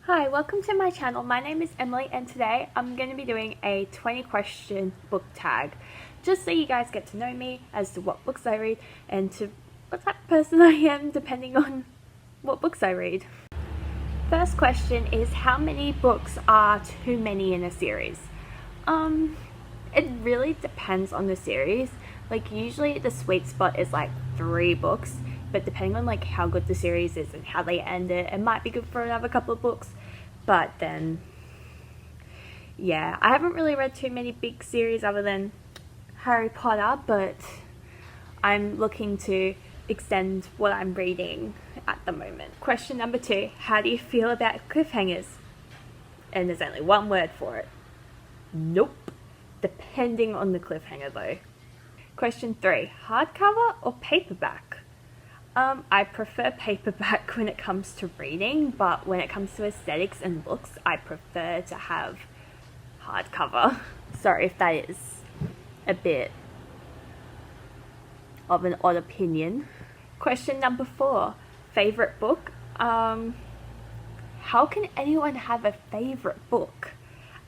Hi, welcome to my channel. My name is Emily and today I'm going to be doing a 20 question book tag just so you guys get to know me as to what books I read and to what type of person I am depending on what books I read. First question is, how many books are too many in a series? It really depends on the series. Like usually the sweet spot is like 3 books, but depending on like how good the series is and how they end it, it might be good for another couple of books. But then, yeah, I haven't really read too many big series other than Harry Potter, but I'm looking to extend what I'm reading at the moment. Question number 2, how do you feel about cliffhangers? And there's only one word for it. Nope. Depending on the cliffhanger though. Question 3, hardcover or paperback? I prefer paperback when it comes to reading, but when it comes to aesthetics and looks, I prefer to have hardcover. Sorry if that is a bit of an odd opinion. Question number 4, favorite book? How can anyone have a favorite book?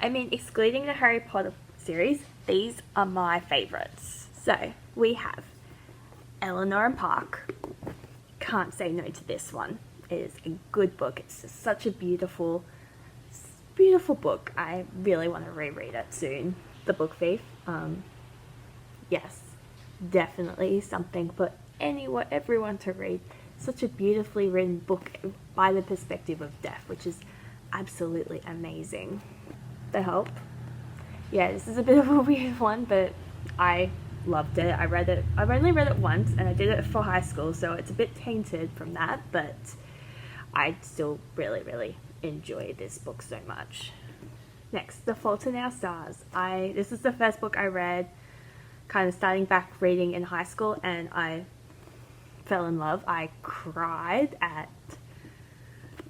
I mean, excluding the Harry Potter series, these are my favorites. So, we have Eleanor and Park. Can't say no to this one. It is a good book. It's just such a beautiful book. I really want to reread it soon. The Book Thief. Yes, definitely something for everyone to read. Such a beautifully written book by the perspective of death, which is absolutely amazing. The Help. Yeah, this is a bit of a weird one, but I loved it. I read it. I've only read it once and I did it for high school, so it's a bit tainted from that, but I still really enjoy this book so much. Next, The Fault in Our Stars. This is the first book I read kind of starting back reading in high school, and I fell in love. I cried at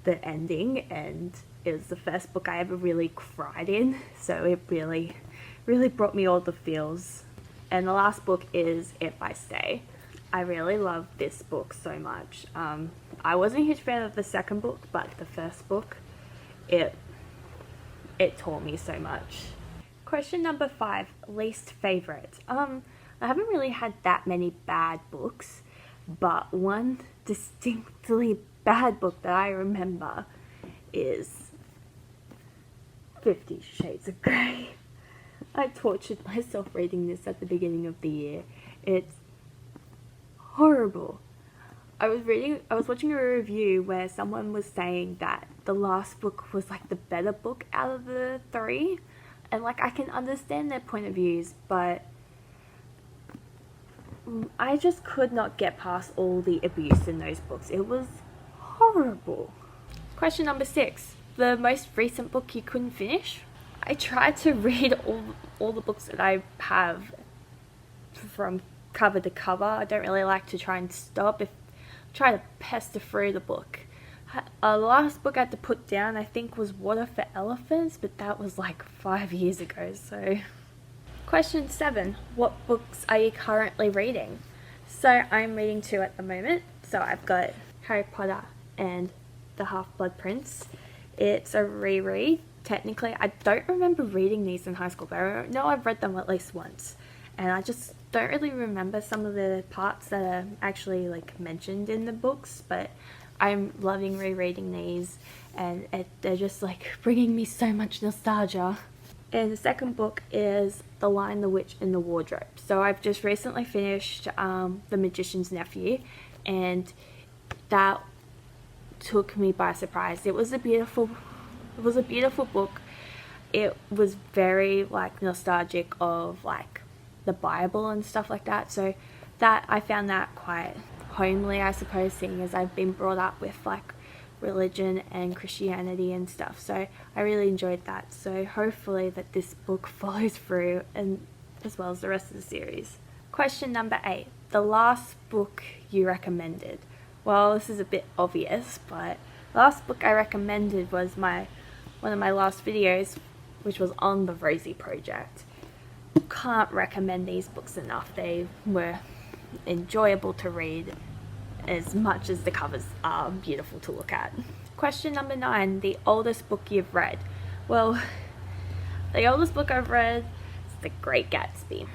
the ending, and it was the first book I ever really cried in, so it really brought me all the feels. And the last book is If I Stay. I really love this book so much. I wasn't a huge fan of the second book, but the first book, it taught me so much. Question number 5, least favorite. I haven't really had that many bad books, but one distinctly bad book that I remember is 50 Shades of Grey. I tortured myself reading this at the beginning of the year. It's horrible. I was watching a review where someone was saying that the last book was like the better book out of the 3. And like I can understand their point of views, but I just could not get past all the abuse in those books. It was horrible. Question number 6, the most recent book you couldn't finish? I tried to read all the books that I have from cover to cover. I don't really like to try and try to pester through the book. The last book I had to put down, I think, was Water for Elephants, but that was like 5 years ago, so. Question 7, what books are you currently reading? So I'm reading 2 at the moment. So I've got Harry Potter and the Half-Blood Prince. It's a reread. Technically, I don't remember reading these in high school, but I know I've read them at least once. And I just don't really remember some of the parts that are actually like mentioned in the books, but I'm loving rereading these, and they're just like bringing me so much nostalgia. And the second book is The Lion, the Witch, and the Wardrobe. So I've just recently finished The Magician's Nephew, and that took me by surprise. It was a beautiful book. It was very like nostalgic of like the Bible and stuff like that. So that I found that quite homely, I suppose, seeing as I've been brought up with like religion and Christianity and stuff. So I really enjoyed that. So hopefully that this book follows through, and as well as the rest of the series. Question number 8, the last book you recommended. Well, this is a bit obvious, but the last book I recommended was one of my last videos, which was on the Rosie project. Can't recommend these books enough. They were enjoyable to read as much as the covers are beautiful to look at. Question number 9, the oldest book you've read. Well, the oldest book I've read is The Great Gatsby.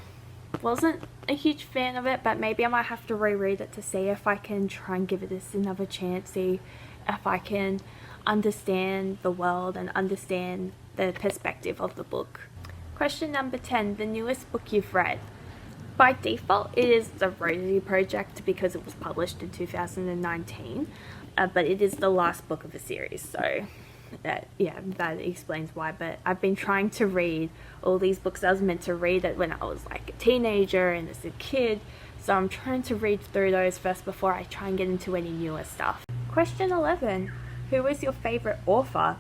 Wasn't a huge fan of it, but maybe I might have to reread it to see if I can try and give it this another chance, see if I can understand the world and understand the perspective of the book. Question number 10, the newest book you've read. By default, it is the Rosie project because it was published in 2019, but it is the last book of a series, so that explains why. But I've been trying to read all these books. I was meant to read it when I was like a teenager and as a kid, so I'm trying to read through those first before I try and get into any newer stuff. Question 11, who is your favorite author?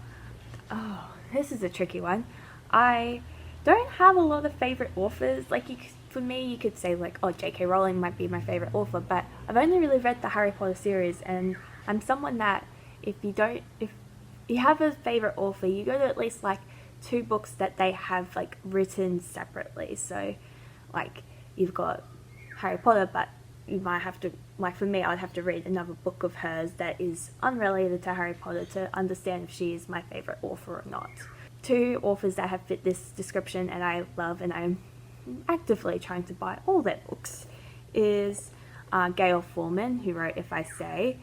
Oh, this is a tricky one. I don't have a lot of favorite authors. Like, for me, you could say like, oh, J.K. Rowling might be my favorite author, but I've only really read the Harry Potter series, and I'm someone that if you have a favorite author, you go to at least like 2 books that they have like written separately. So like you've got Harry Potter, but you might have to, like for me, I'd have to read another book of hers that is unrelated to Harry Potter to understand if she is my favorite author or not. 2 authors that have fit this description and I love and I'm actively trying to buy all their books is Gayle Forman, who wrote If I Say.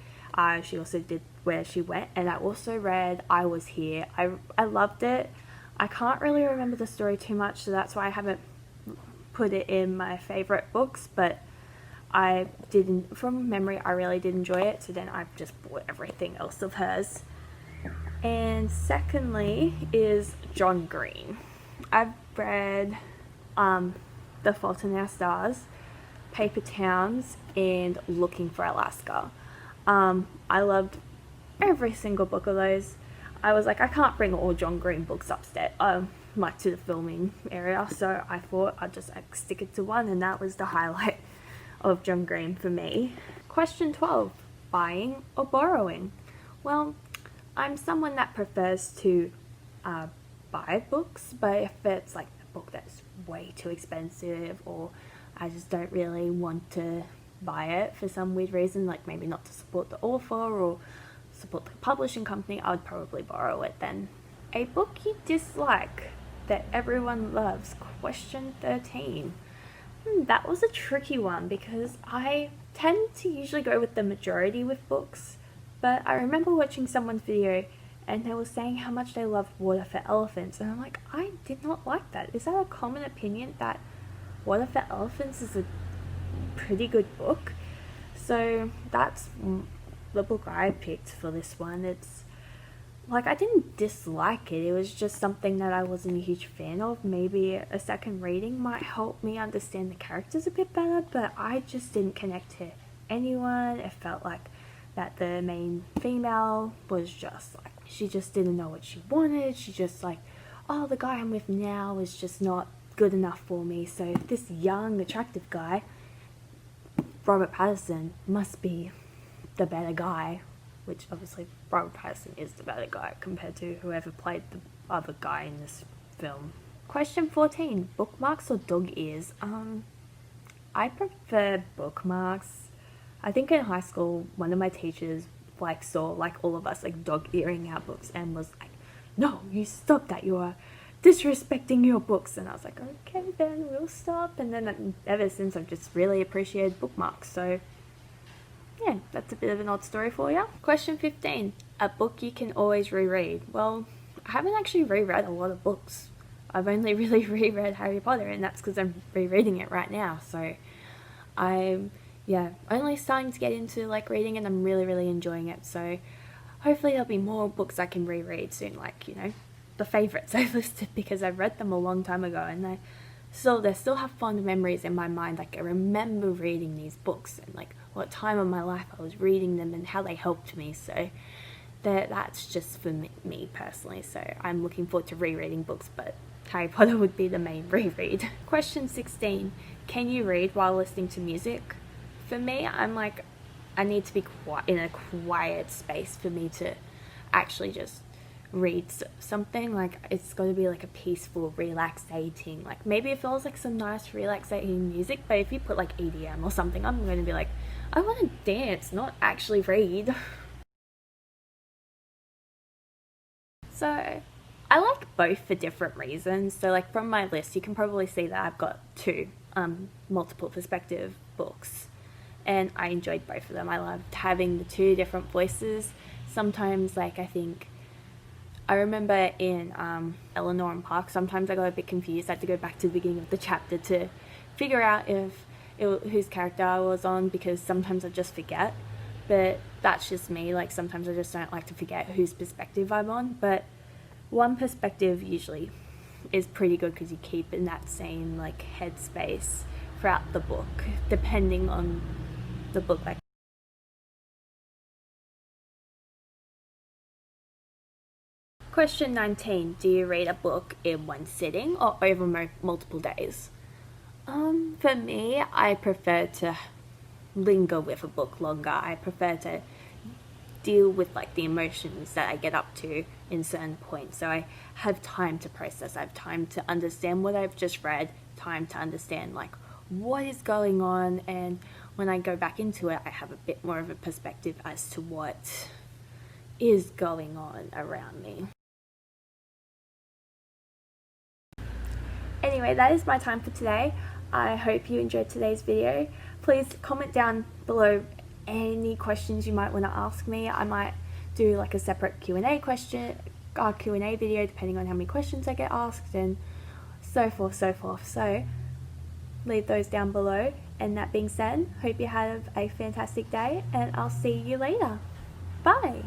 She also did Where She Went, and I also read I Was Here. I loved it. I can't really remember the story too much, so that's why I haven't put it in my favorite books, but I didn't, from memory, I really did enjoy it, so then I've just bought everything else of hers. And secondly is John Green. I've read The Fault in Our Stars, Paper Towns, and Looking for Alaska. I loved every single book of those. I was like, I can't bring all John Green books upstairs, like to the filming area, so I thought I'd just stick it to one, and that was the highlight of John Green for me. Question 12, buying or borrowing? Well, I'm someone that prefers to buy books, but if it's like a book that's way too expensive or I just don't really want to buy it for some weird reason, like maybe not to support the author or support the publishing company, I would probably borrow it then. A book you dislike that everyone loves? Question 13. That was a tricky one because I tend to usually go with the majority with books, but I remember watching someone's video and they were saying how much they loved Water for Elephants, and I'm like, I did not like that. Is that a common opinion that Water for Elephants is a pretty good book? So that's the book I picked for this one. It's like, I didn't dislike it, it was just something that I wasn't a huge fan of. Maybe a second reading might help me understand the characters a bit better, but I just didn't connect to anyone. It felt like that the main female was just like, she just didn't know what she wanted. She just like, oh, the guy I'm with now is just not good enough for me, so this young attractive guy, Robert Pattinson, must be the better guy, which obviously Robert Pattinson is the better guy compared to whoever played the other guy in this film. Question 14, bookmarks or dog ears? I prefer bookmarks. I think in high school, one of my teachers like saw like all of us like dog earing our books and was like, no, you stop that, you are disrespecting your books. And I was like, okay then, we'll stop. And then ever since I've just really appreciated bookmarks. So yeah, that's a bit of an odd story for you. Question 15, a book you can always reread. Well, I haven't actually reread a lot of books. I've only really reread Harry Potter, and that's because I'm rereading it right now. So I'm only starting to get into like reading, and I'm really enjoying it. So hopefully there'll be more books I can reread soon, like, you know, the favorites I listed, because I read them a long time ago and they still have fond memories in my mind. Like, I remember reading these books and like what time of my life I was reading them and how they helped me. So that's just for me personally. So I'm looking forward to rereading books, but Harry Potter would be the main reread. Question 16, can you read while listening to music? For me, I'm like, I need to be in a quiet space for me to actually just read something. Like, it's got to be like a peaceful, relaxating, like maybe it feels like some nice relaxating music, but if you put like EDM or something, I'm going to be like, I want to dance, not actually read. So I like both for different reasons. So like from my list, you can probably see that I've got two multiple perspective books, and I enjoyed both of them. I loved having the two different voices. Sometimes, like, I remember in Eleanor and Park, sometimes I got a bit confused. I had to go back to the beginning of the chapter to figure out whose character I was on, because sometimes I just forget. But that's just me. Like, sometimes I just don't like to forget whose perspective I'm on. But one perspective usually is pretty good because you keep in that same like headspace throughout the book, depending on the book. Like, question 19, do you read a book in one sitting or over multiple days? For me, I prefer to linger with a book longer. I prefer to deal with like the emotions that I get up to in certain points, so I have time to process. I have time to understand what I've just read, time to understand like what is going on, and when I go back into it, I have a bit more of a perspective as to what is going on around me. Anyway, that is my time for today. I hope you enjoyed today's video. Please comment down below any questions you might want to ask me. I might do like a separate Q&A video depending on how many questions I get asked, and so forth. So leave those down below, and that being said, hope you have a fantastic day, and I'll see you later. Bye.